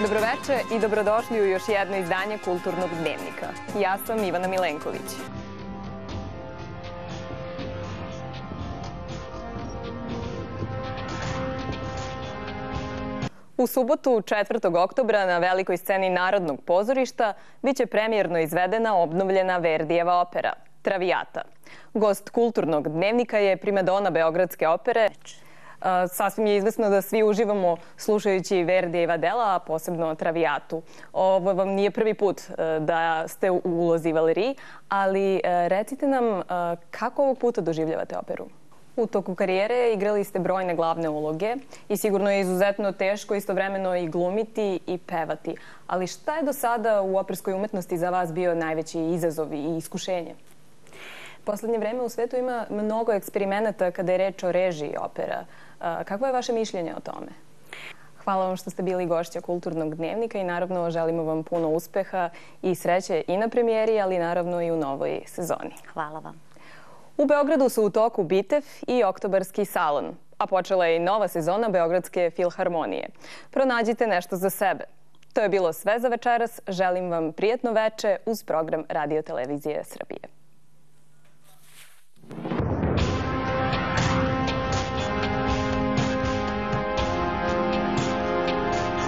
Dobroveče i dobrodošli u još jedno izdanje Kulturnog dnevnika. Ja sam Ivana Milenković. U subotu, 4. oktobra, na velikoj sceni Narodnog pozorišta biće premijerno izvedena obnovljena Verdijeva opera Traviata. Gost Kulturnog dnevnika je primadona Beogradske opere. Sasvim je izvesno da svi uživamo slušajući Verdijeva dela, a posebno Traviatu. Ovo vam nije prvi put da ste u ulozi Valeriji, ali recite nam kako ovog puta doživljavate operu? U toku karijere igrali ste brojne glavne uloge i sigurno je izuzetno teško istovremeno i glumiti i pevati. Ali šta je do sada u operskoj umetnosti za vas bio najveći izazov i iskušenje? Poslednje vreme u svetu ima mnogo eksperimenata kada je reč o režiji opera. Kakvo je vaše mišljenje o tome? Hvala vam što ste bili gošća Kulturnog dnevnika i naravno želimo vam puno uspeha i sreće i na premijeri, ali naravno i u novoj sezoni. Hvala vam. U Beogradu su u toku Bitev i Oktobarski salon, a počela je i nova sezona Beogradske filharmonije. Pronađite nešto za sebe. To je bilo sve za večeras. Želim vam prijatno veče uz program Radio Televizije Srbije.